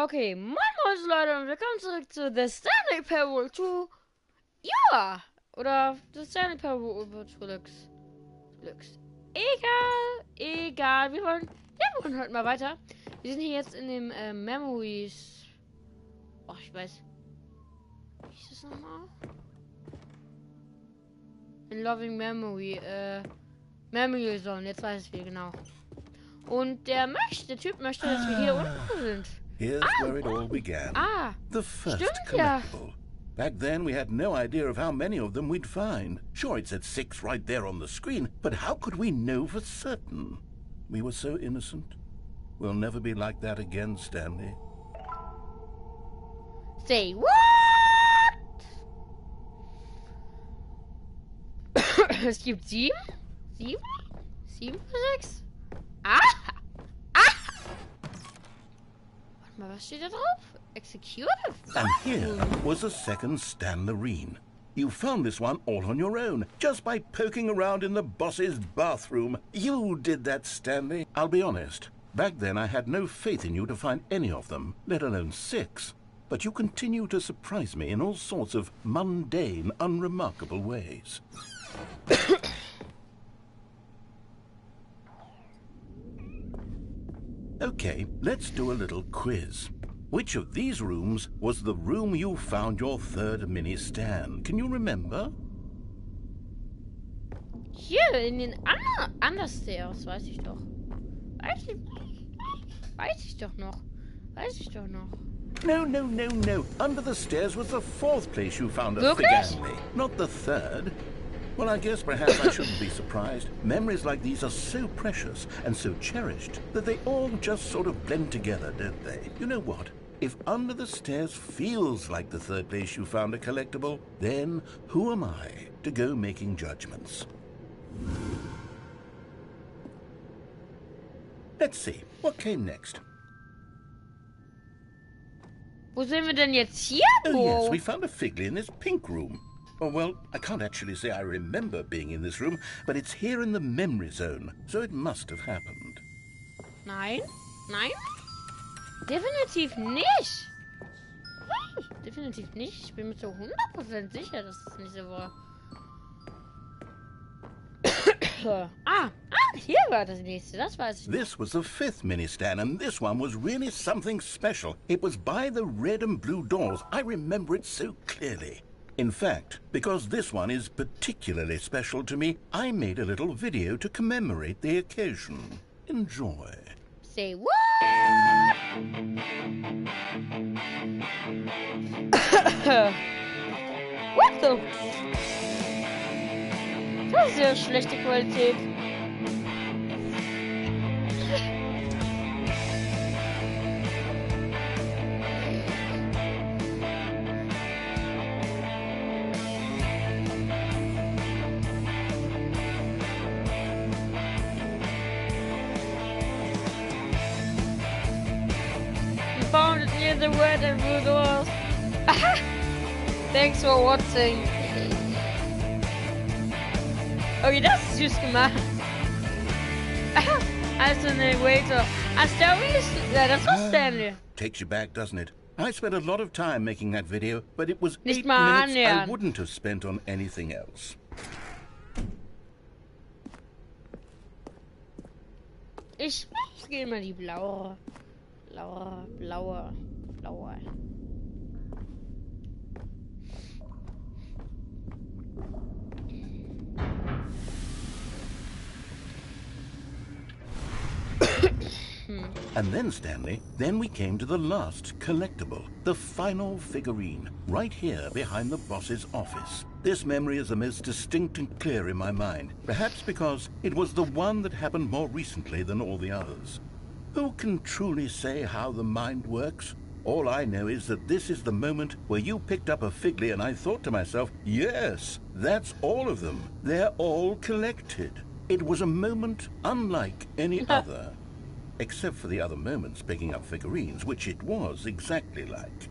Okay, moin moin Leute und willkommen zurück zu The Stanley Parable 2. Ja, oder The Stanley Parable Deluxe. Egal, wir wollen heute mal weiter. Wir sind hier jetzt in dem Memories. Oh, ich weiß. Wie ist das nochmal? In Loving Memory, Memory Zone, jetzt weiß ich wie genau. Und der Typ möchte, dass wir hier unten sind. Here's where it all began. The first stimmt, collectible. Back then, we had no idea of how many of them we'd find. Sure, it said 6 right there on the screen, but how could we know for certain? We were so innocent. We'll never be like that again, Stanley. Say what? Es gibt 7? 7? 7 oder 6? Warte mal, was steht da drauf? Executive? And here was a second Stanlerine. You found this one all on your own, just by poking around in the boss's bathroom. You did that, Stanley. I'll be honest. Back then, I had no faith in you to find any of them, let alone 6. But you continue to surprise me in all sorts of mundane, unremarkable ways. Okay, let's do a little quiz. Which of these rooms was the room you found your third mini-Stan? Can you remember? Hier, in den Understairs, weiß ich doch. Weiß ich doch noch. No. Under the stairs was the 4th place you found a Wirklich? Stanley, not the 3rd. Well, I guess perhaps I shouldn't be surprised. Memories like these are so precious and so cherished that they all just sort of blend together, don't they? You know what? If under the stairs feels like the 3rd place you found a collectible, then who am I to go making judgments? Let's see, what came next? Wo sind wir denn jetzt hier? Oh yes, we found a Figley in this pink room. Oh, well, I can't actually say I remember being in this room, but it's here in the memory zone, so it must have happened. Nein? Definitiv nicht. Definitiv nicht. Ich bin mir zu 100% sicher, dass es nicht so war. Hier war das nächste, das weiß ich. This was the 5th mini-Stan, and this one was really something special. It was by the red and blue doors. I remember it so clearly. In fact, because this one is particularly special to me, I made a little video to commemorate the occasion. Enjoy. Say what? What the? Das ist ja schlechte Qualität. Found it near the red and blue doors. Thanks for watching. Okay, das ist süß gemacht. Also eine Waiter. Das war Stanley. Takes you back, doesn't it? I spent a lot of time making that video, but it was Nicht 8 mal minutes I annähernd. wouldn't have spent on anything else. Ich gehe mal die blaue. And then, Stanley, then we came to the last collectible, the final figurine, right here behind the boss's office. This memory is the most distinct and clear in my mind, perhaps because it was the one that happened more recently than all the others. Who can truly say how the mind works? All I know is that this is the moment where you picked up a Figley and I thought to myself, yes, that's all of them. They're all collected. It was a moment unlike any other. Except for the other moments picking up figurines, which it was exactly like.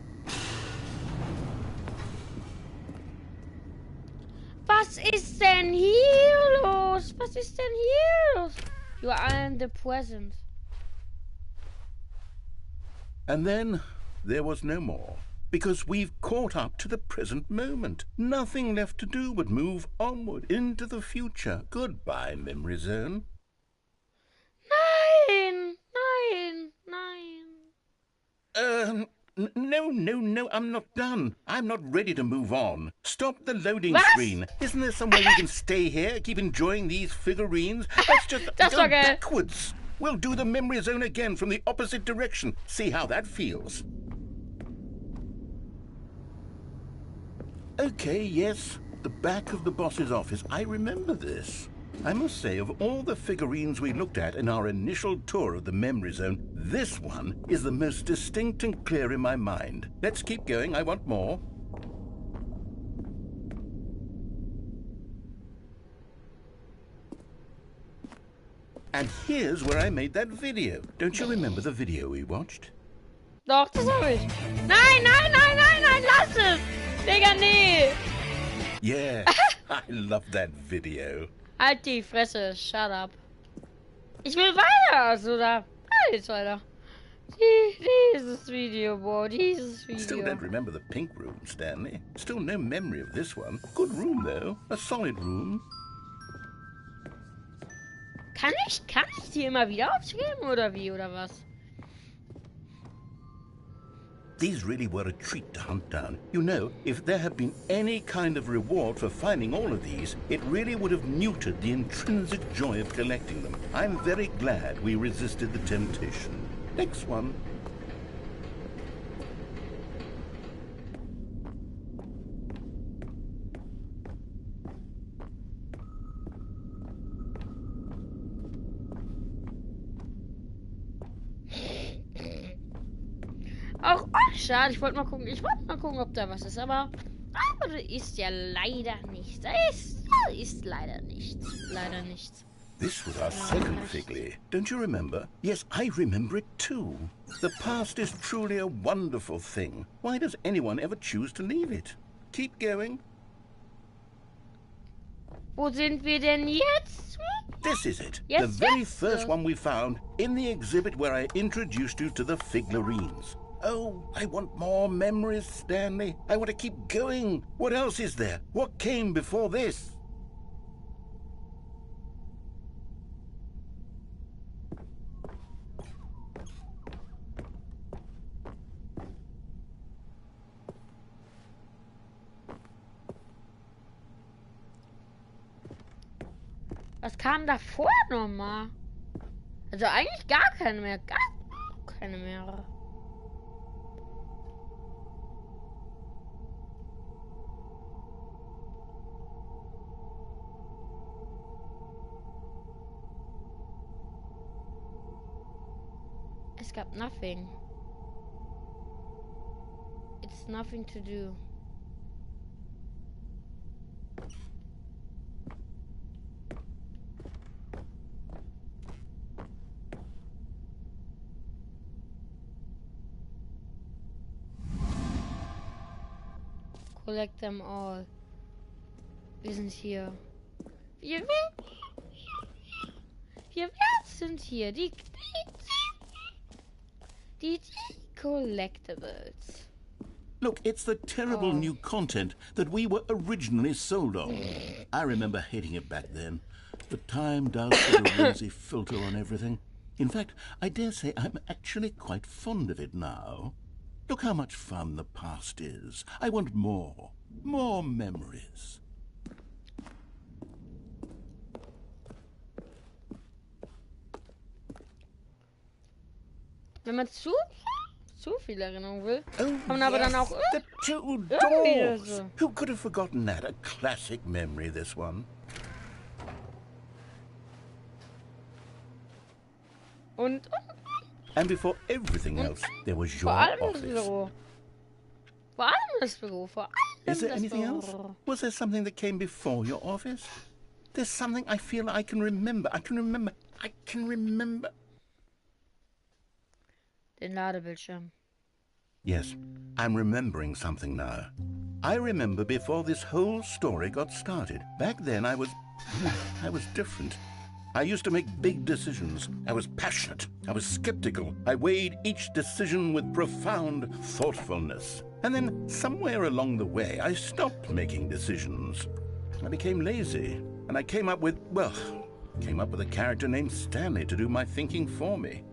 Was ist denn hier los? You are in the present. And then there was no more. Because we've caught up to the present moment. Nothing left to do but move onward into the future. Goodbye, memory zone. Nein! No, I'm not done. I'm not ready to move on. Stop the loading Was? screen. Isn't there some way we can stay here, keep enjoying these figurines? Let's just That's go okay. backwards. We'll do the memory zone again from the opposite direction. See how that feels. Okay, yes, the back of the boss's office. I remember this. I must say, of all the figurines we looked at in our initial tour of the memory zone, this one is the most distinct and clear in my mind. Let's keep going. I want more. And here's where I made that video. Don't you remember the video we watched? Doch, das hab ich. Nein, lass es! Digga, nee! Yeah, I love that video. Halt die Fresse, shut up. Ich will weiter, oder? Jetzt weiter. Dieses Video, boah, dieses Video. Still don't remember the pink room, Stanley. Still no memory of this one. Good room, though. A solid room. Kann ich die immer wieder aufgeben, oder wie, oder was? These really were a treat to hunt down. You know, if there had been any kind of reward for finding all of these, it really would have muted the intrinsic joy of collecting them. I'm very glad we resisted the temptation. Next one. Auch, schade, ich wollte mal gucken, ob da was ist, aber da ist ja leider nichts. Da ist leider nichts. Leider nichts. This was our second Figley. Don't you remember? Yes, I remember it too. The past is truly a wonderful thing. Why does anyone ever choose to leave it? Keep going. Wo sind wir denn jetzt? This is it. Yes, the very yes. first one we found in the exhibit where I introduced you to the figurines. Oh, I want more memories, Stanley. I want to keep going. What else is there? What came before this? Was kam da vorher nochmal? Also eigentlich gar keine mehr. Gar keine mehr. Es gab nothing. It's nothing to do. Collect them all. Wir sind hier. Wir sind hier. Die Collectibles. Look, it's the terrible new content that we were originally sold on. I remember hating it back then. The time does put a rosy filter on everything. In fact, I dare say I'm actually quite fond of it now. Look how much fun the past is. I want more. More memories. Wenn man zu viel Erinnerung will, Oh, kann man aber dann auch the two irgendwie doors. so. Who could have forgotten that? A classic memory, this one. Und And before everything else, there was your vor allem das office. Büro. Vor allem das Büro. Vor allem Is there das anything Büro. else? Was there something that came before your office? There's something I feel I can remember. I can remember. Den Ladebildschirm. Yes, I'm remembering something now. I remember before this whole story got started. Back then I was different. I used to make big decisions. I was passionate. I was skeptical. I weighed each decision with profound thoughtfulness. And then, somewhere along the way, I stopped making decisions. I became lazy, and I came up with a character named Stanley to do my thinking for me.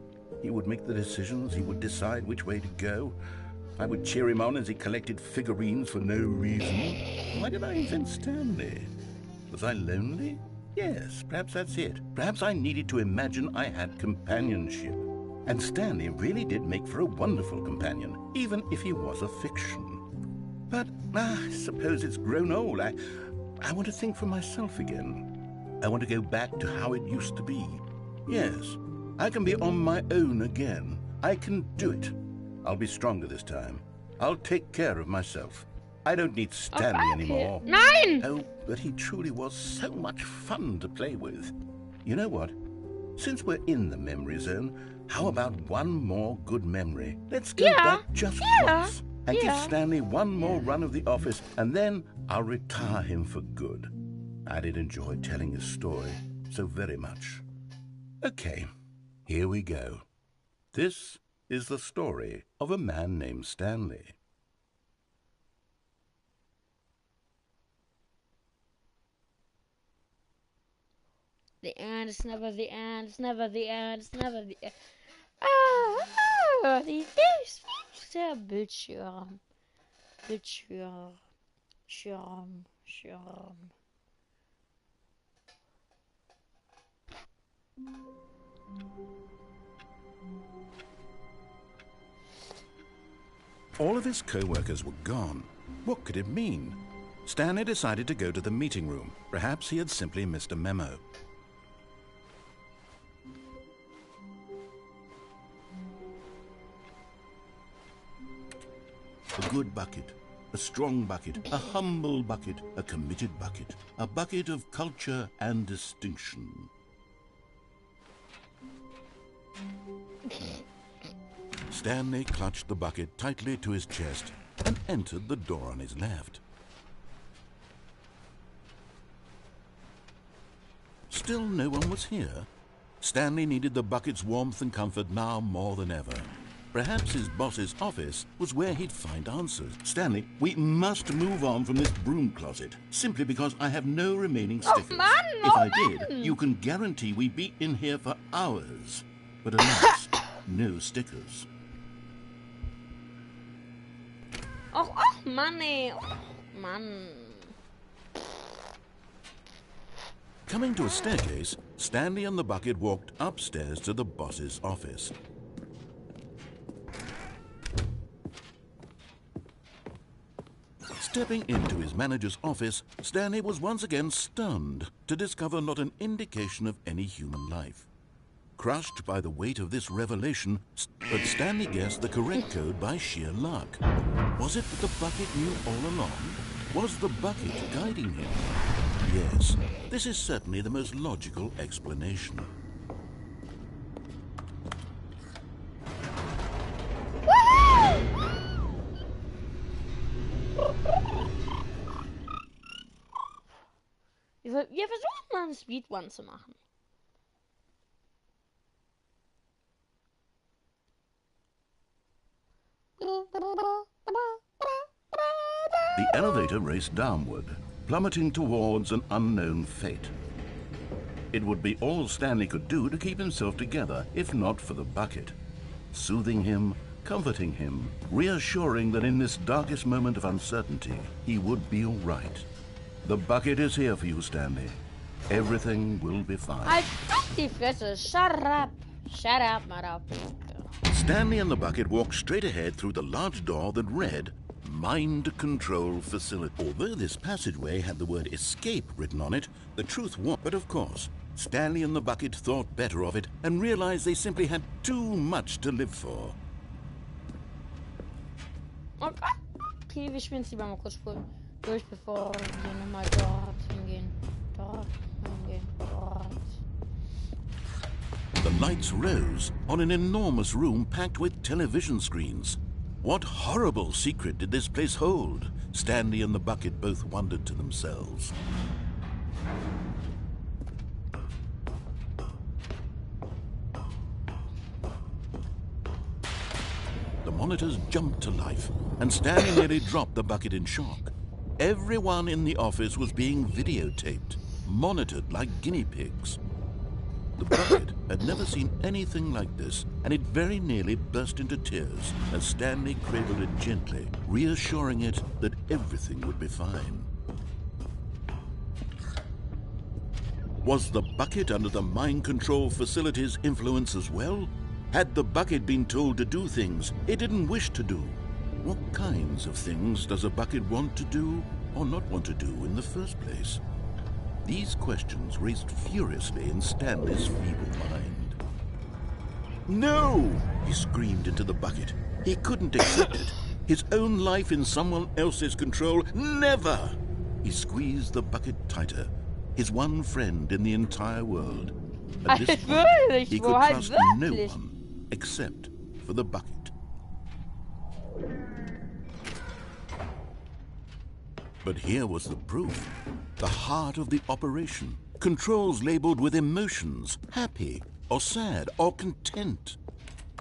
He would make the decisions. He would decide which way to go. I would cheer him on as he collected figurines for no reason. Why did I invent Stanley? Was I lonely? Yes, perhaps that's it. Perhaps I needed to imagine I had companionship. And Stanley really did make for a wonderful companion, even if he was a fiction. But I suppose it's grown old. I want to think for myself again. I want to go back to how it used to be. Yes, I can be on my own again. I can do it. I'll be stronger this time. I'll take care of myself. I don't need Stanley anymore. Nein! Oh, but he truly was so much fun to play with. You know what? Since we're in the memory zone, how about one more good memory? Let's go back just once and give Stanley one more run of the office, and then I'll retire him for good. I did enjoy telling his story so very much. Okay, here we go. This is the story of a man named Stanley. The end, it's never the end, it's never the end, it's never the end. Die nächste Bildschirm. Schirm. All of his co-workers were gone. What could it mean? Stanley decided to go to the meeting room. Perhaps he had simply missed a memo. A good bucket, a strong bucket, a humble bucket, a committed bucket, a bucket of culture and distinction. Stanley clutched the bucket tightly to his chest and entered the door on his left. Still no one was here. Stanley needed the bucket's warmth and comfort now more than ever. Perhaps his boss's office was where he'd find answers. Stanley, we must move on from this broom closet, simply because I have no remaining stickers. If I did, you can guarantee we'd be in here for hours. But alas, no stickers. Och, Mann, ey. Och, Mann. Coming to a staircase, Stanley and the bucket walked upstairs to the boss's office. Stepping into his manager's office, Stanley was once again stunned to discover not an indication of any human life. Crushed by the weight of this revelation, but Stanley guessed the correct code by sheer luck. Was it that the bucket knew all along? Was the bucket guiding him? Yes, this is certainly the most logical explanation. Wir versuchen mal einen Speedrun zu machen. The elevator raced downward, plummeting towards an unknown fate. It would be all Stanley could do to keep himself together, if not for the bucket. Soothing him, comforting him, reassuring that in this darkest moment of uncertainty, he would be all right. The bucket is here for you, Stanley. Everything will be fine. Halt die Fresse. Shut up. Shut up, motherfucker. Stanley and the bucket walked straight ahead through the large door that read Mind Control Facility. Although this passageway had the word escape written on it, the truth was, but of course, Stanley and the bucket thought better of it and realized they simply had too much to live for. Okay, wir spielen es lieber mal kurz durch, bevor wir nochmal dort hingehen. Dort. The lights rose on an enormous room packed with television screens. What horrible secret did this place hold? Stanley and the bucket both wondered to themselves. monitors jumped to life, and Stanley nearly dropped the bucket in shock. Everyone in the office was being videotaped, monitored like guinea pigs. The bucket had never seen anything like this, and it very nearly burst into tears as Stanley cradled it gently, reassuring it that everything would be fine. Was the bucket under the mind control facility's influence as well? Had the bucket been told to do things it didn't wish to do? What kinds of things does a bucket want to do or not want to do in the first place? These questions raced furiously in Stanley's feeble mind. No! He screamed into the bucket. He couldn't accept it. His own life in someone else's control. Never! He squeezed the bucket tighter. His one friend in the entire world. At this point, he could trust no one except for the bucket. But here was the proof. The heart of the operation. Controls labeled with emotions, happy or sad or content.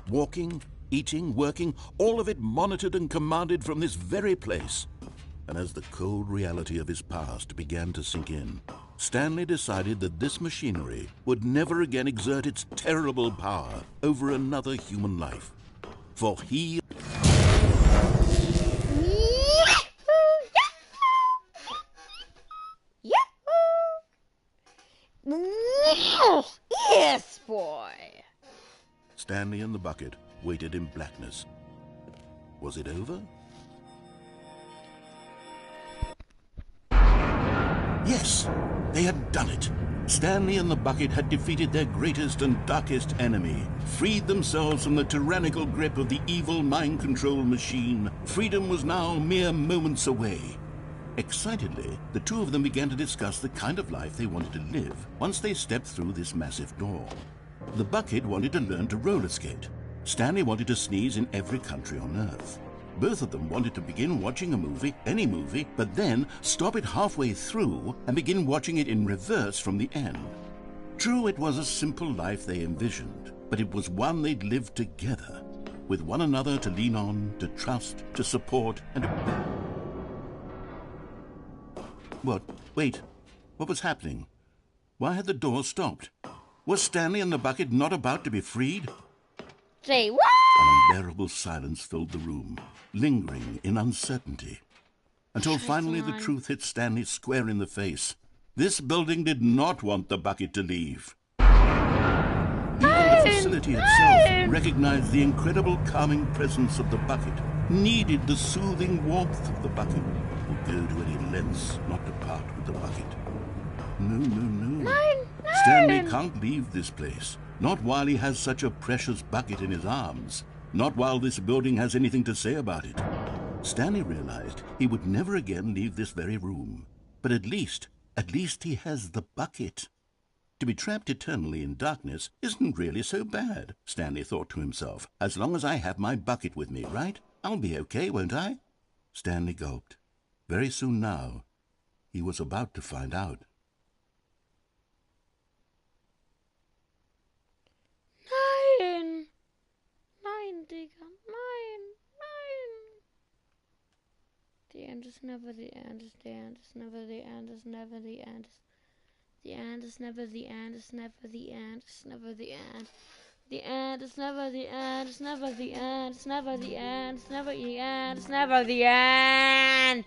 Walking, eating, working, all of it monitored and commanded from this very place. And as the cold reality of his past began to sink in, Stanley decided that this machinery would never again exert its terrible power over another human life. For he... Yes, boy! Stanley and the bucket waited in blackness. Was it over? Yes, they had done it. Stanley and the bucket had defeated their greatest and darkest enemy, freed themselves from the tyrannical grip of the evil mind control machine. Freedom was now mere moments away. Excitedly, the two of them began to discuss the kind of life they wanted to live once they stepped through this massive door. The bucket wanted to learn to roller skate. Stanley wanted to sneeze in every country on Earth. Both of them wanted to begin watching a movie, any movie, but then stop it halfway through and begin watching it in reverse from the end. True, it was a simple life they envisioned, but it was one they'd lived together, with one another to lean on, to trust, to support, and... What? Wait. What was happening? Why had the door stopped? Was Stanley and the bucket not about to be freed? Say what? An unbearable silence filled the room, lingering in uncertainty. Until finally the truth hit Stanley square in the face. This building did not want the bucket to leave. Even the facility itself recognized the incredible calming presence of the bucket, needed the soothing warmth of the bucket, would go to any lengths not to part with the bucket. No. Stanley can't leave this place. Not while he has such a precious bucket in his arms. Not while this building has anything to say about it. Stanley realized he would never again leave this very room. But at least he has the bucket. To be trapped eternally in darkness isn't really so bad, Stanley thought to himself. As long as I have my bucket with me, right? I'll be okay, won't I? Stanley gulped. Very soon now, he was about to find out. Nein, Digga, nein. The end is never the end, the end is never the end, is never the end. The end is never the end, is never the end, is never the end. The end is never the end, it's never the end, it's never the end, it's never the end, it's never the end.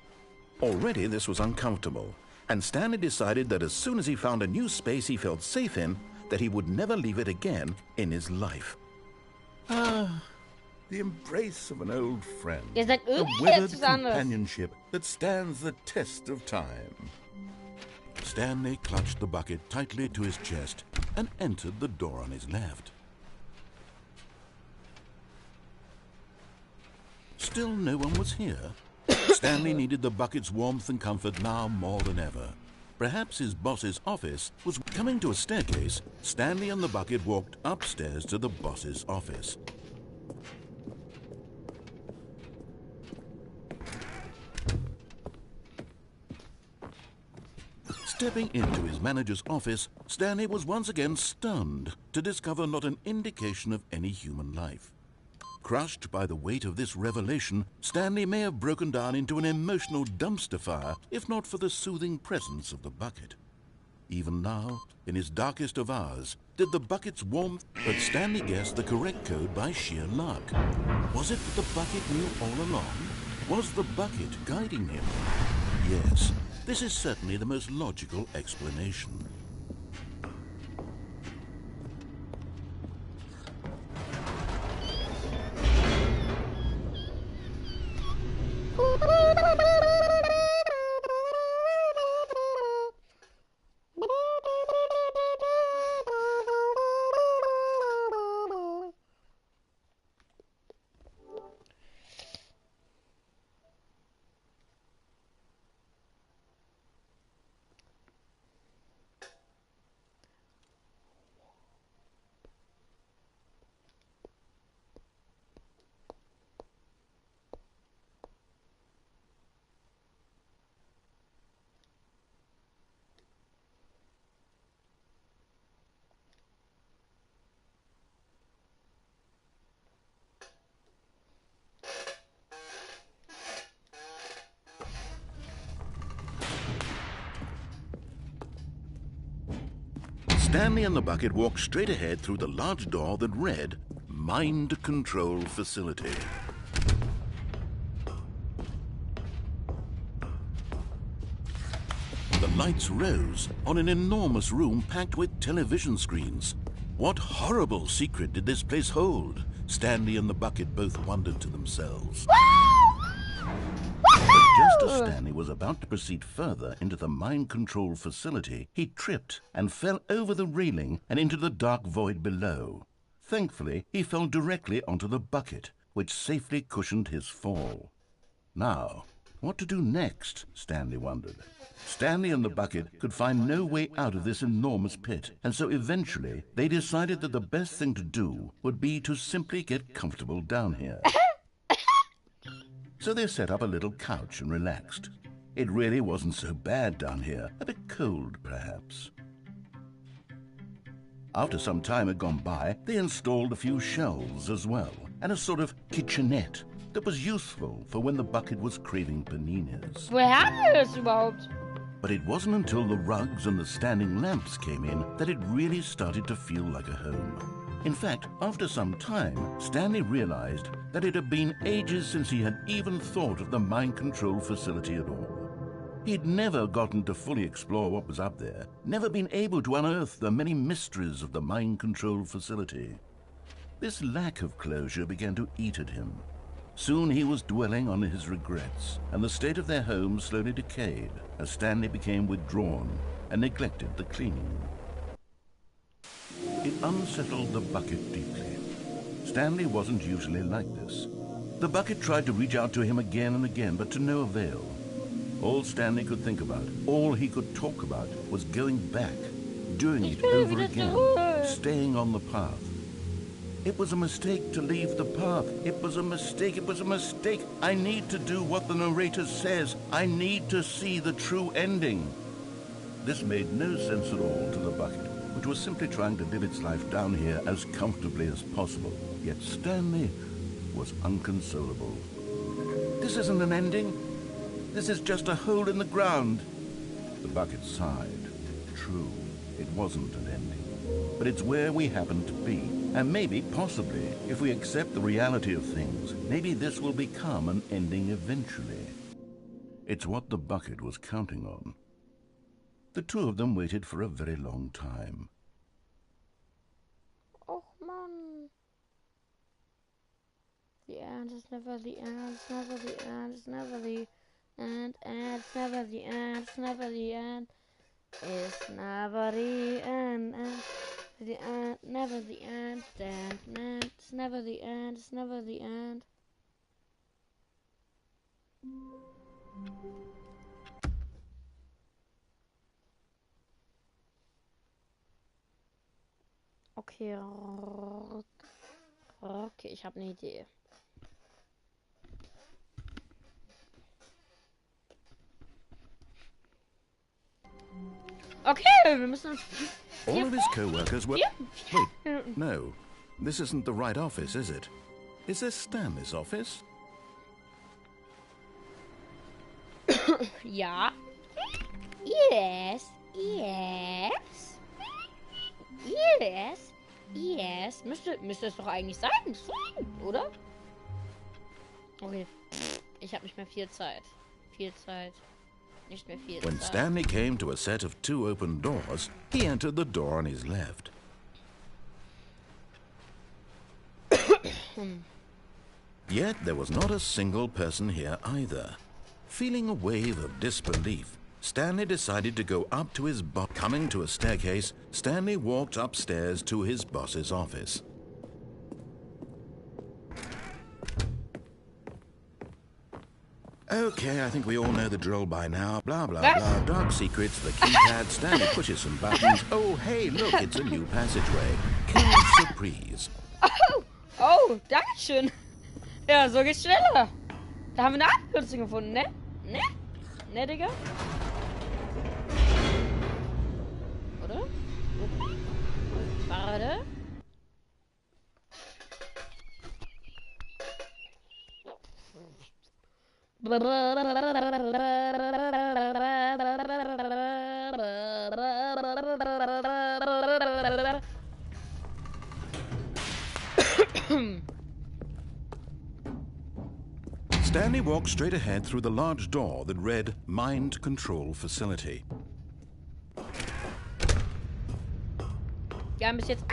Already this was uncomfortable, and Stanley decided that as soon as he found a new space he felt safe in, that he would never leave it again in his life. Ah, the embrace of an old friend. Ihr sagt, A jetzt weathered ist anders. companionship that stands the test of time. Stanley clutched the bucket tightly to his chest and entered the door on his left. Still no one was here. Stanley needed the bucket's warmth and comfort now more than ever. Perhaps his boss's office was coming to a staircase. Stanley and the bucket walked upstairs to the boss's office. Stepping into his manager's office, Stanley was once again stunned to discover not an indication of any human life. Crushed by the weight of this revelation, Stanley may have broken down into an emotional dumpster fire if not for the soothing presence of the bucket. Even now, in his darkest of hours, did the bucket's warmth... But Stanley guessed the correct code by sheer luck. Was it that the bucket knew all along? Was the bucket guiding him? Yes, this is certainly the most logical explanation. Stanley and the bucket walked straight ahead through the large door that read, Mind Control Facility. The lights rose on an enormous room packed with television screens. What horrible secret did this place hold? Stanley and the bucket both wondered to themselves. But just as Stanley was about to proceed further into the mind control facility, he tripped and fell over the railing and into the dark void below. Thankfully, he fell directly onto the bucket, which safely cushioned his fall. Now, what to do next? Stanley wondered. Stanley and the bucket could find no way out of this enormous pit, and so eventually they decided that the best thing to do would be to simply get comfortable down here. So they set up a little couch and relaxed. It really wasn't so bad down here, a bit cold perhaps. After some time had gone by, they installed a few shelves as well, and a sort of kitchenette that was useful for when the bucket was craving paninis. Woher haben wir das überhaupt? But it wasn't until the rugs and the standing lamps came in that it really started to feel like a home. In fact, after some time, Stanley realized that it had been ages since he had even thought of the mind control facility at all. He'd never gotten to fully explore what was up there, never been able to unearth the many mysteries of the mind control facility. This lack of closure began to eat at him. Soon he was dwelling on his regrets, and the state of their home slowly decayed as Stanley became withdrawn and neglected the cleaning. It unsettled the bucket deeply. Stanley wasn't usually like this. The bucket tried to reach out to him again and again, but to no avail. All Stanley could think about, all he could talk about, was going back, doing it over again, staying on the path. It was a mistake to leave the path. It was a mistake. It was a mistake. I need to do what the narrator says. I need to see the true ending. This made no sense at all to the bucket, which was simply trying to live its life down here as comfortably as possible. Yet Stanley was unconsolable. This isn't an ending. This is just a hole in the ground. The bucket sighed. True, it wasn't an ending. But it's where we happen to be. And maybe, possibly, if we accept the reality of things, maybe this will become an ending eventually. It's what the bucket was counting on. The two of them waited for a very long time. Oh man. The end is never the end, it's never the end, it's never the end, and it's never the end, it's never the end. It's never the end, and the end, never the end, and it's never the end, it's never the end. Okay, okay, ich habe eine Idee. Okay, wir müssen... All of his co-workers were... Wait, no. This isn't the right office, is it? Is this Stanley's office? Ja. Yes. Yes. Yes. Yes. Müsste es doch eigentlich sein, oder? Okay. Ich habe nicht mehr viel Zeit. Nicht mehr viel When Zeit. Stanley came to a set of 2 open doors, he entered the door on his left. Yet there was not a single person here either. Feeling a wave of disbelief, Stanley decided to go up to his boss. Coming to a staircase, Stanley walked upstairs to his boss's office. Okay, I think we all know the drill by now. Blah, blah, blah. Dark secrets, the keypad. Stanley pushes some buttons. Oh, hey, look, it's a new passageway. Kill surprise. Oh, dankeschön. Ja, so geht's schneller. Da haben wir eine Abkürzung gefunden, ne? Ne, Digga? Oder? Warte. Stanley walked straight ahead through the large door that read Mind Control Facility. Wir haben bis jetzt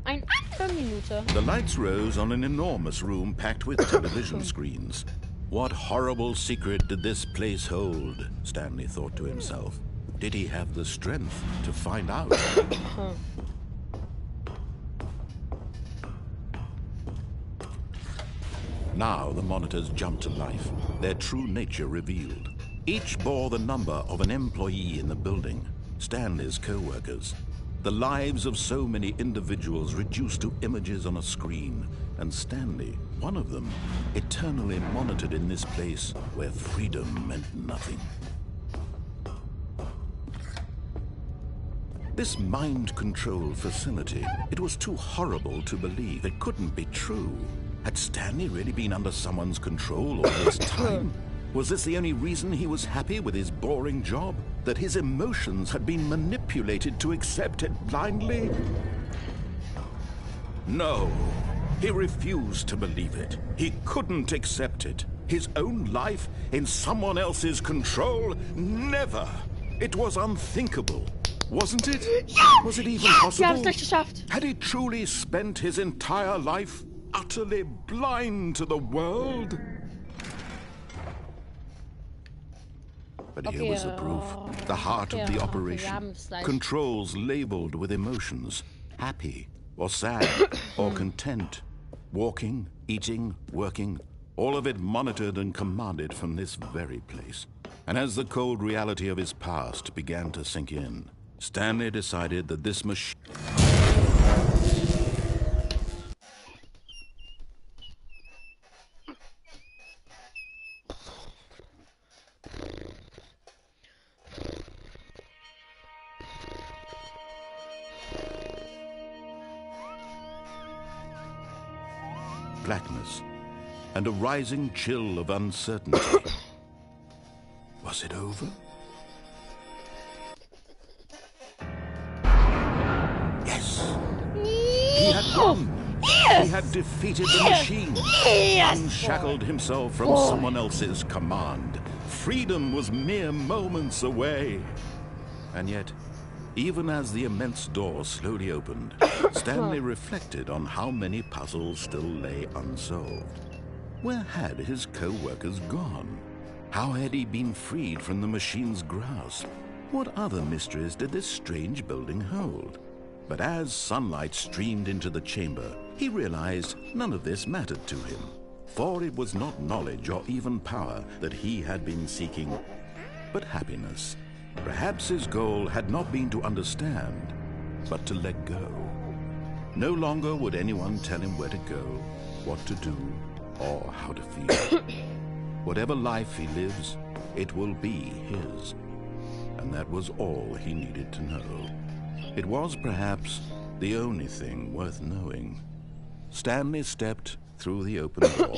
eine Minute. The lights rose on an enormous room packed with television screens. What horrible secret did this place hold? Stanley thought to himself. Did he have the strength to find out? Now the monitors jumped to life, their true nature revealed. Each bore the number of an employee in the building, Stanley's co-workers. The lives of so many individuals reduced to images on a screen, and Stanley, one of them, eternally monitored in this place where freedom meant nothing. This mind control facility, it was too horrible to believe. It couldn't be true. Had Stanley really been under someone's control all this time? Was this the only reason he was happy with his boring job? That his emotions had been manipulated to accept it blindly? No, he refused to believe it. He couldn't accept it. His own life in someone else's control? Never! It was unthinkable. Wasn't it? Ja! Was it even Ja! possible? Wir haben es durchgeschafft. Had he truly spent his entire life utterly blind to the world? But here was the proof. The heart of the operation. Controls labeled with emotions. Happy or sad or content. Walking, eating, working. All of it monitored and commanded from this very place. And as the cold reality of his past began to sink in, Stanley decided that this machine... blackness and a rising chill of uncertainty. Was it over? Yes! He had won! Yes! He had defeated the machine! Yes! Unshackled himself from someone else's command. Freedom was mere moments away. And yet, even as the immense door slowly opened, Stanley reflected on how many puzzles still lay unsolved. Where had his co-workers gone? How had he been freed from the machine's grasp? What other mysteries did this strange building hold? But as sunlight streamed into the chamber, he realized none of this mattered to him. For it was not knowledge or even power that he had been seeking, but happiness. Perhaps his goal had not been to understand, but to let go. No longer would anyone tell him where to go, what to do, or how to feel. Whatever life he lives, it will be his. And that was all he needed to know. It was perhaps the only thing worth knowing. Stanley stepped through the open door.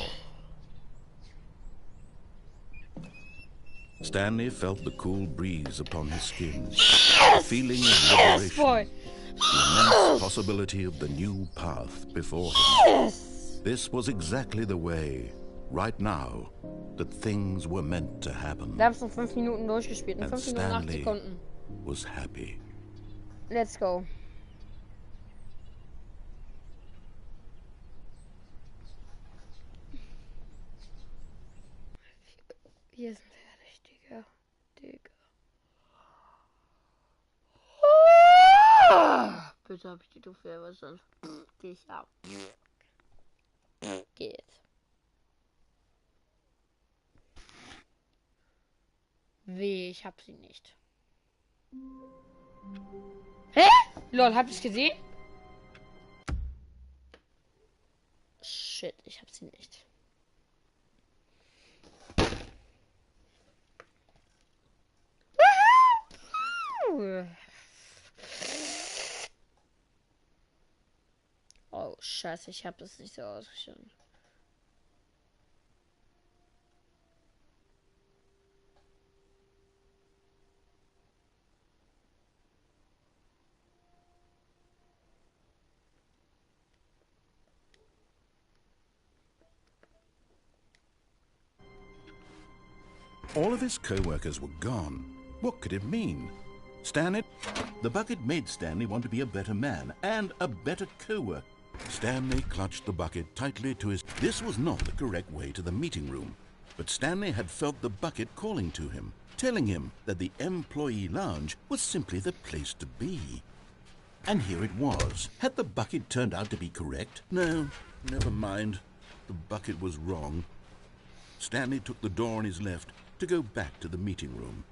Stanley felt the cool breeze upon his skin. A feeling of liberation. Boy. The immense possibility of the new path before him. This was exactly the way, right now, that things were meant to happen. Wir haben es noch 5 Minuten durchgespielt. In 5 Minuten 8 Stanley Sekunden. was happy. Let's go. Wir sind fertig, Digga. Bitte hab ich die Trophäe, was sonst geh ich ab. Geht. Weh, ich hab sie nicht. Hä? Lol, hab ich's gesehen? Shit, ich hab sie nicht. Oh, scheiße, ich habe das nicht so ausgestellt. All of his co-workers were gone. What could it mean? Stanley? The bucket made Stanley want to be a better man and a better co-worker. Stanley clutched the bucket tightly to his... This was not the correct way to the meeting room, but Stanley had felt the bucket calling to him, telling him that the employee lounge was simply the place to be. And here it was. Had the bucket turned out to be correct? No, never mind. The bucket was wrong. Stanley took the door on his left to go back to the meeting room.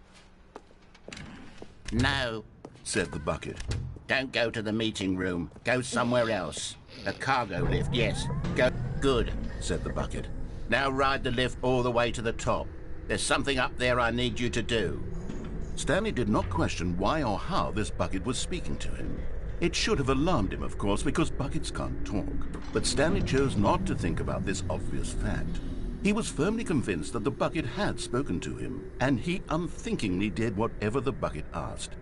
No, Said the bucket. don't go to the meeting room. Go somewhere else. A cargo lift, yes. Go. Good, Said the bucket. now ride the lift all the way to the top. There's something up there I need you to do. Stanley did not question why or how this bucket was speaking to him. It should have alarmed him, of course, because buckets can't talk. But Stanley chose not to think about this obvious fact. He was firmly convinced that the bucket had spoken to him, and he unthinkingly did whatever the bucket asked.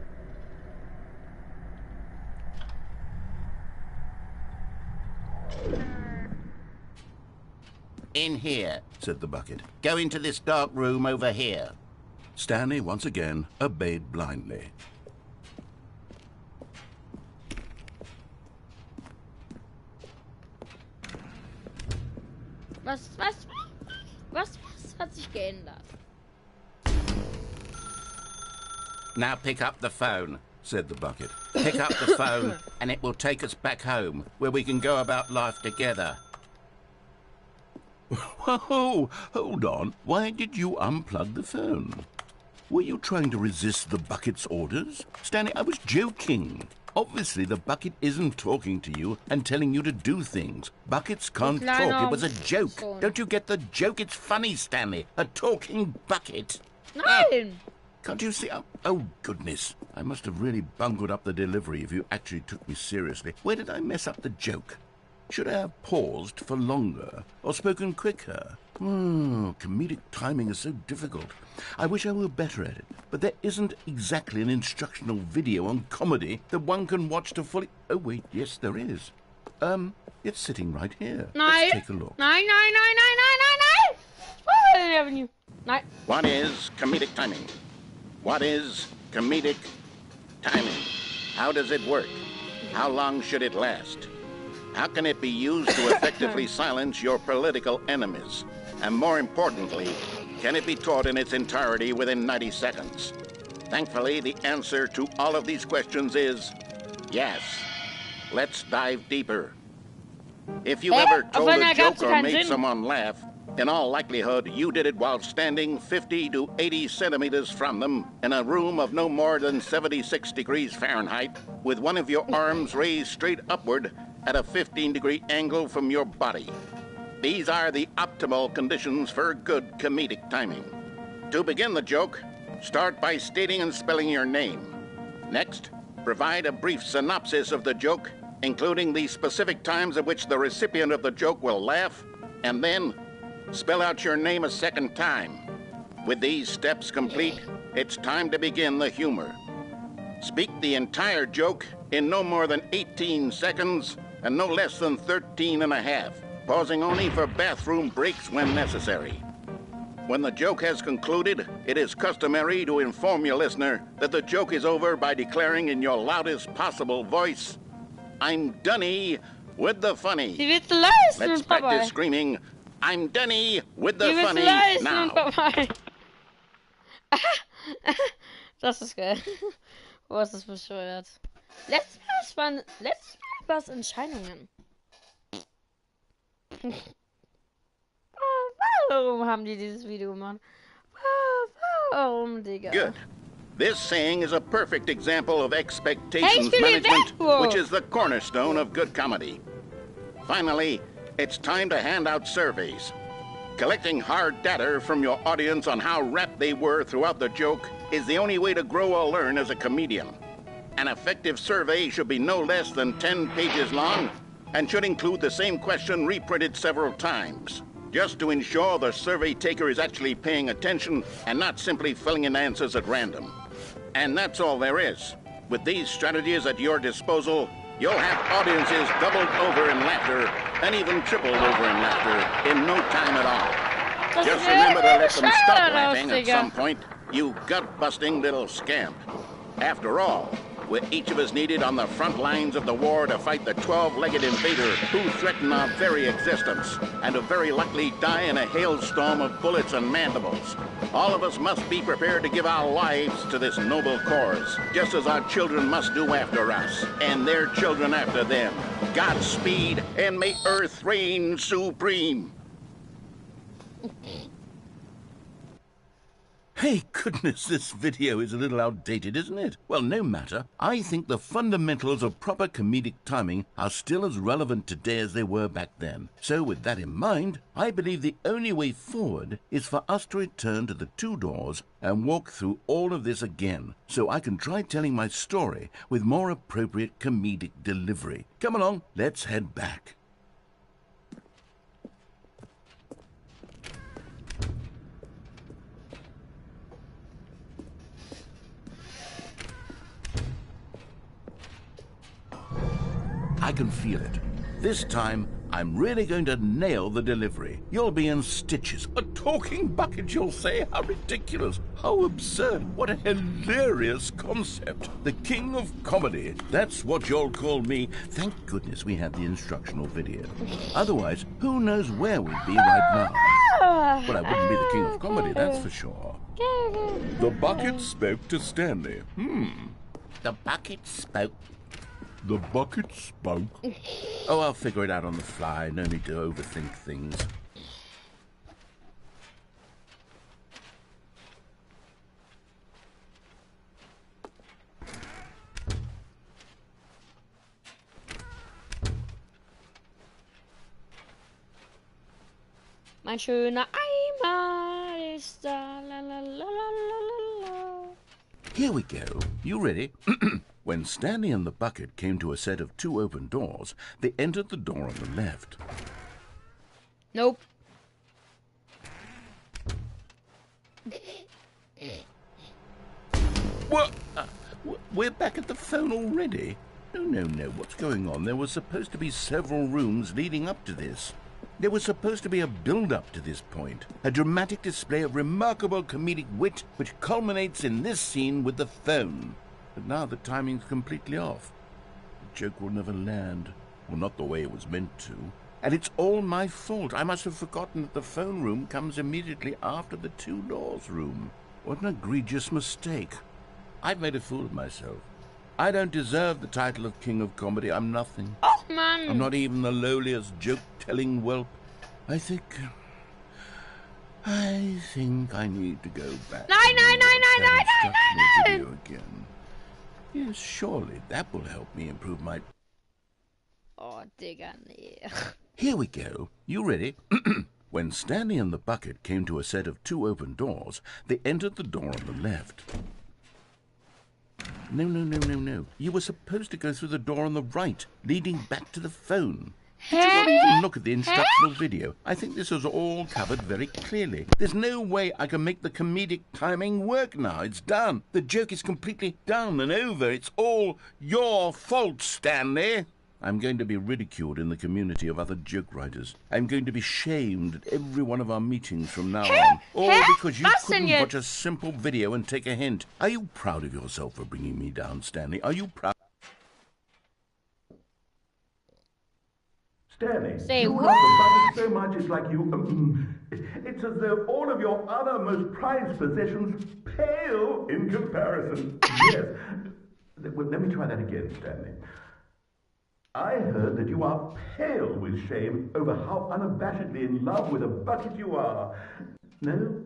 In here. Said the bucket. Go into this dark room over here. Stanley once again obeyed blindly. Was hat sich geändert? Now pick up the phone. Said the bucket. Pick up the phone and it will take us back home, where we can go about life together. Whoa, hold on. Why did you unplug the phone? Were you trying to resist the bucket's orders? Stanley, I was joking. Obviously, the bucket isn't talking to you and telling you to do things. Buckets can't talk. It was a joke. Don't you get the joke? It's funny, Stanley. A talking bucket. Nein! Can't you see? Oh, goodness. I must have really bungled up the delivery if you actually took me seriously. Where did I mess up the joke? Should I have paused for longer or spoken quicker? Comedic timing is so difficult. I wish I were better at it, but there isn't exactly an instructional video on comedy that one can watch to fully... Oh, wait, yes, there is. It's sitting right here. Let's take a look. Nein! Avenue. Nein. What is comedic timing? What is comedic timing? How does it work? How long should it last? How can it be used to effectively silence your political enemies? And more importantly, can it be taught in its entirety within 90 seconds? Thankfully, the answer to all of these questions is yes. Let's dive deeper. If you ever told a joke or made someone laugh, in all likelihood, you did it while standing 50 to 80 centimeters from them in a room of no more than 76 degrees Fahrenheit, with one of your arms raised straight upward at a 15-degree angle from your body. These are the optimal conditions for good comedic timing. To begin the joke, start by stating and spelling your name. Next, provide a brief synopsis of the joke including the specific times at which the recipient of the joke will laugh, and then spell out your name a second time. With these steps complete, it's time to begin the humor. Speak the entire joke in no more than 18 seconds and no less than 13 and a half, pausing only for bathroom breaks when necessary. When the joke has concluded, it is customary to inform your listener that the joke is over by declaring in your loudest possible voice, "I'm Dunny with the funny." Die willst du leisten, Let's Papa. practice screaming, "I'm Dunny with the Die willst funny" du leisten, now. Papa. Das ist geil. Boah, ist das bescheuert. Letztes Mal war es Entscheidungen. Warum haben die dieses Video gemacht? Warum, Digga? Good. This saying is a perfect example of expectations Hey, management, Whoa. which is the cornerstone of good comedy. Finally, it's time to hand out surveys. Collecting hard data from your audience on how rapt they were throughout the joke is the only way to grow or learn as a comedian. An effective survey should be no less than 10 pages long and should include the same question reprinted several times, just to ensure the survey taker is actually paying attention and not simply filling in answers at random. And that's all there is. With these strategies at your disposal, you'll have audiences doubled over in laughter and even tripled over in laughter in no time at all. Just remember to let them stop laughing at some point, you gut-busting little scamp. After all, we're each of us needed on the front lines of the war to fight the 12-legged invader who threaten our very existence and who very likely die in a hailstorm of bullets and mandibles. All of us must be prepared to give our lives to this noble cause, just as our children must do after us, and their children after them. Godspeed, and may Earth reign supreme. Hey, goodness, this video is a little outdated, isn't it? Well, no matter. I think the fundamentals of proper comedic timing are still as relevant today as they were back then. So with that in mind, I believe the only way forward is for us to return to the two doors and walk through all of this again, so I can try telling my story with more appropriate comedic delivery. Come along, let's head back. I can feel it. This time, I'm really going to nail the delivery. You'll be in stitches. A talking bucket, you'll say? How ridiculous. How absurd. What a hilarious concept. The king of comedy. That's what you'll call me. Thank goodness we had the instructional video. Otherwise, who knows where we'd be right now. But I wouldn't be the king of comedy, that's for sure. The bucket spoke to Stanley. The bucket spoke. The bucket spoke. Oh, I'll figure it out on the fly. No need to overthink things. Mein schöner Eimer ist da. La, la, la, la, la, la. Here we go. You ready? When Stanley and the bucket came to a set of two open doors, they entered the door on the left. Nope. What? We're back at the phone already? No. What's going on? There were supposed to be several rooms leading up to this. There was supposed to be a build-up to this point, a dramatic display of remarkable comedic wit which culminates in this scene with the phone. But now the timing's completely off. The joke will never land. Well, not the way it was meant to. And it's all my fault. I must have forgotten that the phone room comes immediately after the two doors room. What an egregious mistake. I've made a fool of myself. I don't deserve the title of King of Comedy. I'm nothing. Oh, man. I'm not even the lowliest joke-telling whelp. I think I need to go back. Nein. Video again. Yes, surely that will help me improve my... Oh, Digga, nee. Here we go. You ready? When Stanley and the bucket came to a set of two open doors, they entered the door on the left. No. You were supposed to go through the door on the right, leading back to the phone. Hä? Did you not even look at the instructional video? I think this was all covered very clearly. There's no way I can make the comedic timing work now. It's done. The joke is completely done and over. It's all your fault, Stanley. I'm going to be ridiculed in the community of other joke writers. I'm going to be shamed at every one of our meetings from now on. All because you couldn't watch a simple video and take a hint. Are you proud of yourself for bringing me down, Stanley? Are you proud? Stanley, Say you what? love the bucket so much it's like you... it's as though all of your other most prized possessions pale in comparison. Yes. Well, let me try that again, Stanley. I heard that you are pale with shame over how unabashedly in love with a bucket you are. No?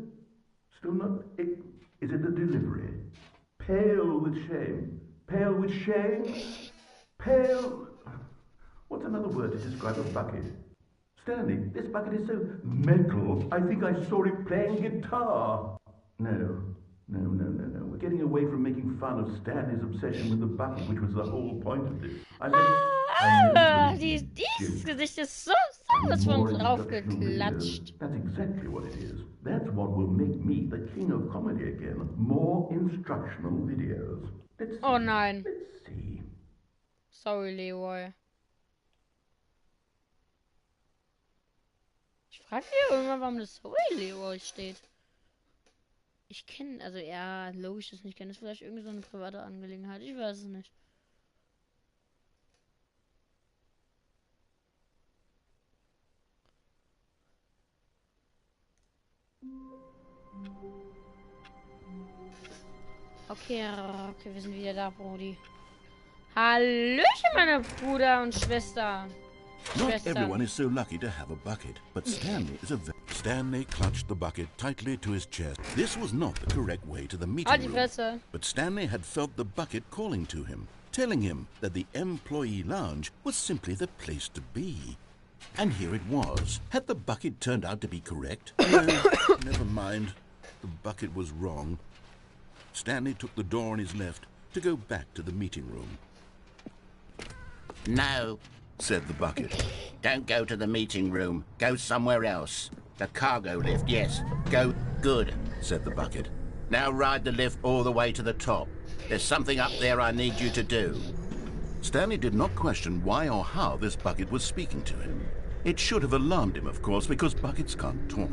Still not? Is it the delivery? Pale with shame. Pale with shame? Pale... What's another word to describe a bucket? Stanley, this bucket is so metal. I think I saw it playing guitar. No. We're getting away from making fun of Stanley's obsession with the bucket, which was the whole point of this. Dieses Gesicht ist sowas von draufgeklatscht. That's exactly what it is. That's what will make me the king of comedy again. More instructional videos. Oh nein. Let's see. Sorry, Leroy. Ich frage mich irgendwann, warum das Sorry, Leroy steht. Ich kenne, also ja, logisch ist nicht kennen, ist vielleicht irgendwie so eine private Angelegenheit, ich weiß es nicht. Okay, wir sind wieder da, Brody. Hallöchen, meine Bruder und Schwester. Not everyone is so lucky to have a bucket, but Stanley is Stanley clutched the bucket tightly to his chest. This was not the correct way to the meeting room, but Stanley had felt the bucket calling to him, telling him that the employee lounge was simply the place to be. And here it was. Had the bucket turned out to be correct? No, never mind. The bucket was wrong. Stanley took the door on his left to go back to the meeting room. No, said the bucket. don't go to the meeting room. Go somewhere else. The cargo lift, yes. Go. Good, said the bucket. Now ride the lift all the way to the top. There's something up there I need you to do. Stanley did not question why or how this bucket was speaking to him. It should have alarmed him, of course, because buckets can't talk.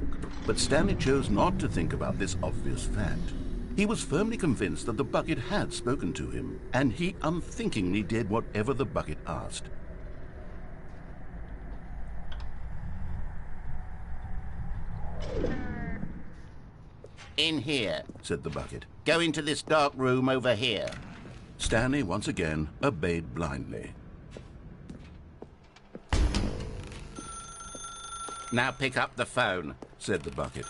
But Stanley chose not to think about this obvious fact. He was firmly convinced that the bucket had spoken to him, and he unthinkingly did whatever the bucket asked. In here, said the bucket. Go into this dark room over here. Stanley once again obeyed blindly. Now pick up the phone, said the bucket.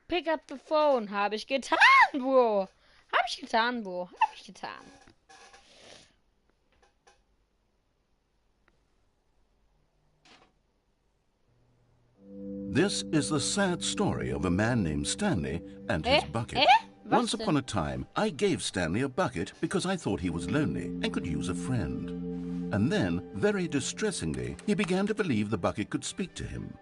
Pick up the phone. Habe ich getan, Bro. Habe ich getan, Bro. Habe ich getan. This is the sad story of a man named Stanley and his bucket. Once upon a time, I gave Stanley a bucket because I thought he was lonely and could use a friend. And then, very distressingly, he began to believe the bucket could speak to him.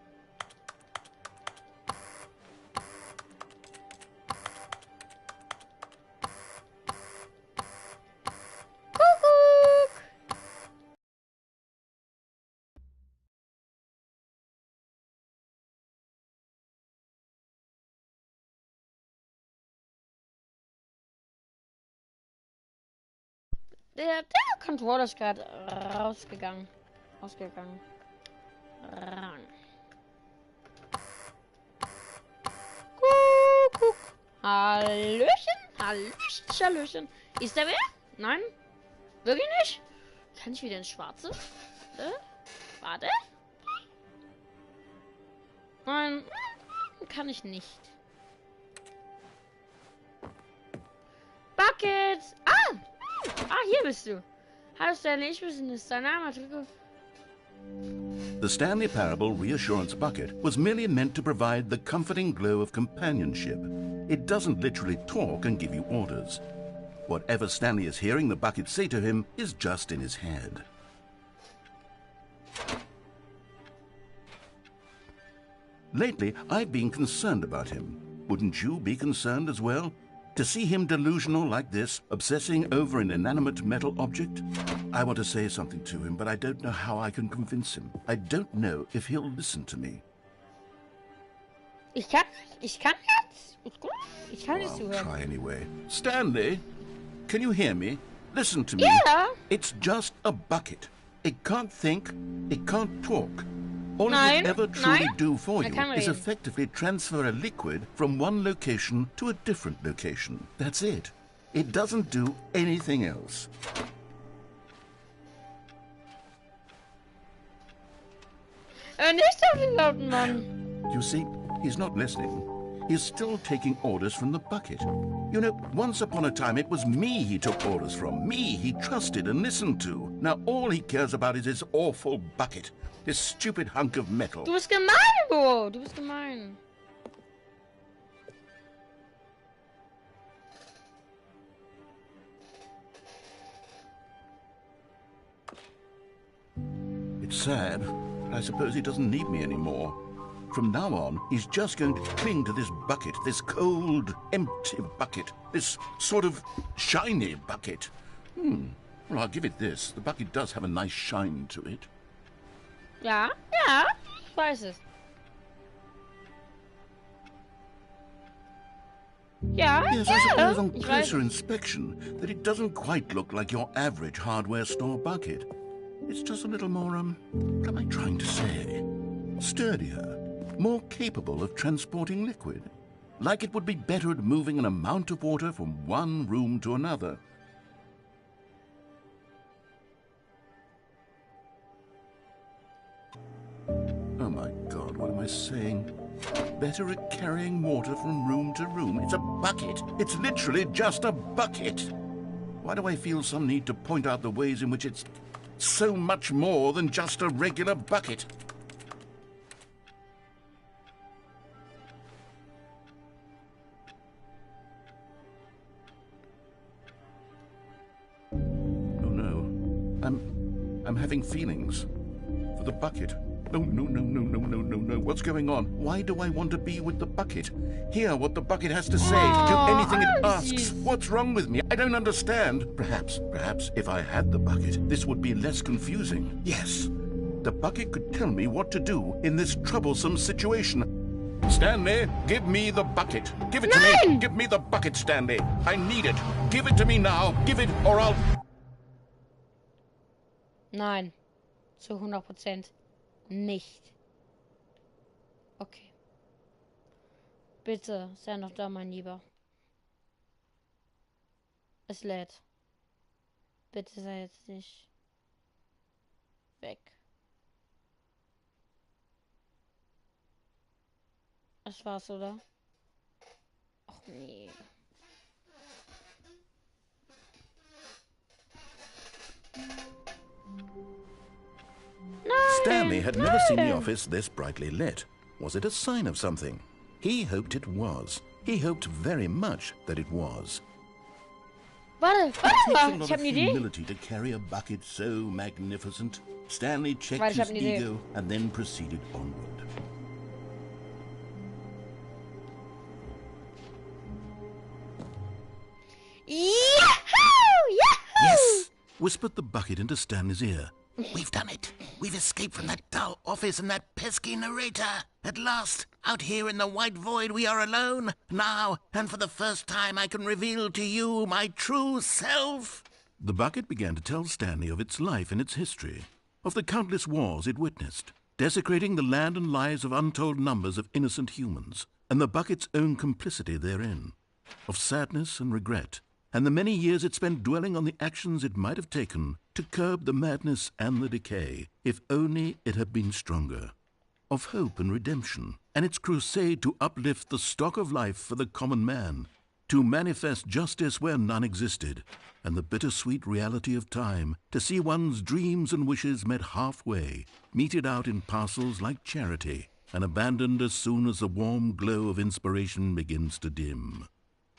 Der Controller ist gerade ausgegangen. Kuckuck. Hallöchen. Hallöchen. Ist der wer? Nein? Wirklich nicht? Kann ich wieder ins Schwarze? Warte. Nein, kann ich nicht. Bucket! Hier bist du. Hallo Stanley, ich bin es. Dein Name, Trikot. The Stanley Parable Reassurance Bucket was merely meant to provide the comforting glow of companionship. It doesn't literally talk and give you orders. Whatever Stanley is hearing the bucket say to him is just in his head. Lately, I've been concerned about him. Wouldn't you be concerned as well? To see him delusional like this, obsessing over an inanimate metal object? I want to say something to him, but I don't know how I can convince him. I don't know if he'll listen to me. Ich kann jetzt. Ich kann nicht I'll zuhören. try anyway. Stanley, can you hear me? Listen to me. Yeah. It's just a bucket. It can't think, it can't talk. All it Nein, will ever truly nein. do for you kann is reden. effectively transfer a liquid from one location to a different location. That's it. It doesn't do anything else. Nicht auf den lauten Mann. You see, he's not listening. He's still taking orders from the bucket. You know, once upon a time it was me he took orders from. Me he trusted and listened to. Now all he cares about is his awful bucket. This stupid hunk of metal. Du bist gemein, Bo. Du bist gemein. It's sad, but I suppose he doesn't need me anymore. From now on, he's just going to cling to this bucket, this cold, empty bucket, this sort of shiny bucket. Well, I'll give it this. The bucket does have a nice shine to it. Ja, ich weiß es. Ja, Yes, I suppose on ich weiß closer es. inspection that it doesn't quite look like your average hardware store bucket. It's just a little more, what am I trying to say? Sturdier, more capable of transporting liquid. Like it would be better at moving an amount of water from one room to another. Oh my God, what am I saying? Better at carrying water from room to room. It's a bucket. It's literally just a bucket. Why do I feel some need to point out the ways in which it's so much more than just a regular bucket? Oh no. I'm having feelings for the bucket. No. What's going on? Why do I want to be with the bucket? Hear what the bucket has to say. Do anything it asks. What's wrong with me? I don't understand. Perhaps if I had the bucket, this would be less confusing. Yes, the bucket could tell me what to do in this troublesome situation. Stanley, give me the bucket. Give it to me. Give me the bucket, Stanley. I need it. Give it to me now. Give it or I'll... Nein. Zu 100% nicht. Okay. Bitte, sei noch da, mein Lieber. Es lädt. Bitte sei jetzt nicht weg. Das war's, oder? Ach nee. Stanley had never seen the office this brightly lit. Was it a sign of something? He hoped it was. He hoped very much that it was. Warte, It takes a ich lot hab of eine Idee. humility to carry a bucket so magnificent. Stanley checked Warte, ich his hab eine Idee. ego and then proceeded onward. Yahoo! Yahoo! Yes! Whispered the bucket into Stanley's ear. We've done it. We've escaped from that dull office and that pesky narrator. At last, out here in the white void, we are alone. Now, and for the first time, I can reveal to you my true self. The bucket began to tell Stanley of its life and its history, of the countless wars it witnessed, desecrating the land and lives of untold numbers of innocent humans, and the bucket's own complicity therein, of sadness and regret, and the many years it spent dwelling on the actions it might have taken to curb the madness and the decay, if only it had been stronger, of hope and redemption, and its crusade to uplift the stock of life for the common man, to manifest justice where none existed, and the bittersweet reality of time, to see one's dreams and wishes met halfway, meted out in parcels like charity, and abandoned as soon as the warm glow of inspiration begins to dim.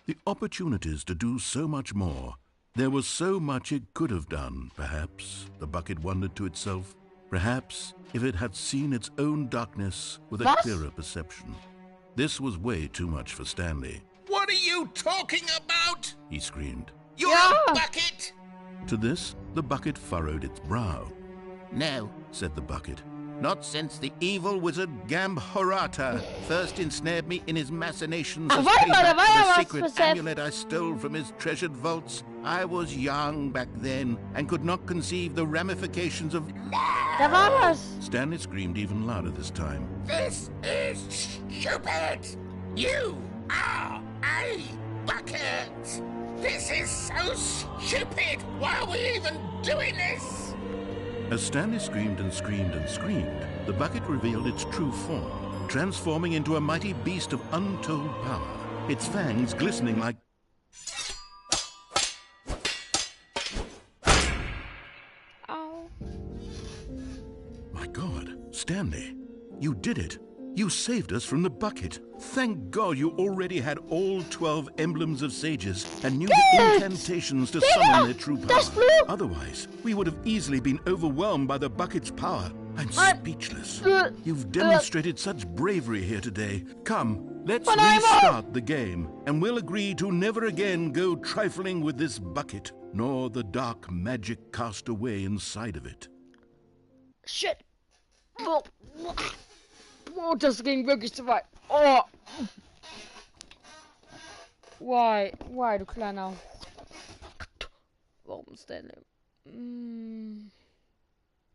The opportunities to do so much more. There was so much it could have done, perhaps, the bucket wondered to itself. Perhaps if it had seen its own darkness with a clearer perception. This was way too much for Stanley. What are you talking about? He screamed. You're a bucket! To this, the bucket furrowed its brow. No, Said the bucket. not since the evil wizard Gambhorata first ensnared me in his machinations as warte mal, da payback war for ja the was secret für amulet I stole from his treasured vaults. I was young back then and could not conceive the ramifications of... Da war was. Stanley screamed even louder this time. This is stupid! You are a bucket! This is so stupid! Why are we even doing this? As Stanley screamed and screamed and screamed, the bucket revealed its true form, transforming into a mighty beast of untold power, its fangs glistening like... Au. My God, Stanley, you did it. You saved us from the bucket. Thank God you already had all 12 emblems of sages and knew the incantations to summon their true power. Otherwise, we would have easily been overwhelmed by the bucket's power. I'm speechless. You've demonstrated such bravery here today. Come, let's restart the game, and we'll agree to never again go trifling with this bucket, nor the dark magic cast away inside of it. Shit. Oh, das ging wirklich zu weit. Oh. Why, du kleiner... Warum Stanley?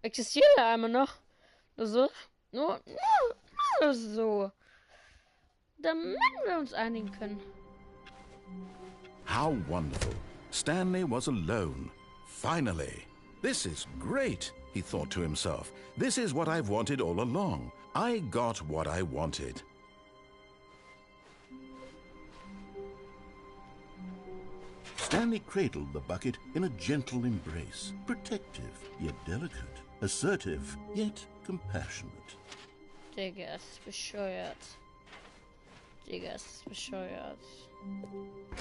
Existiert er einmal noch? Nur so? Nur so. Damit wir uns einigen können. How wonderful. Stanley was alone. Finally. This is great, he thought to himself. This is what I've wanted all along. I got what I wanted. Stanley cradled the bucket in a gentle embrace, protective yet delicate, assertive yet compassionate. Digga, es ist bescheuert. Digga, es ist bescheuert.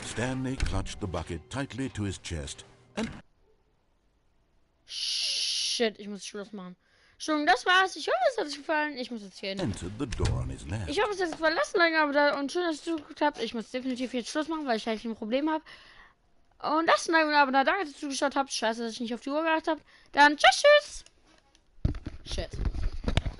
Stanley clutched the bucket tightly to his chest and... Shit, ich muss Schluss machen. Schon, das war's. Ich hoffe, es hat euch gefallen. Ich muss jetzt hier hin. entered the door on his left. Ich hoffe, es hat euch verlassen länger, aber da, und schön, dass ihr zugeguckt habt. Ich muss definitiv jetzt Schluss machen, weil ich halt ein Problem habe. Und das ist ein aber danke, dass ihr zugeschaut habt. Scheiße, dass ich nicht auf die Uhr geachtet habe. Dann tschüss. Shit.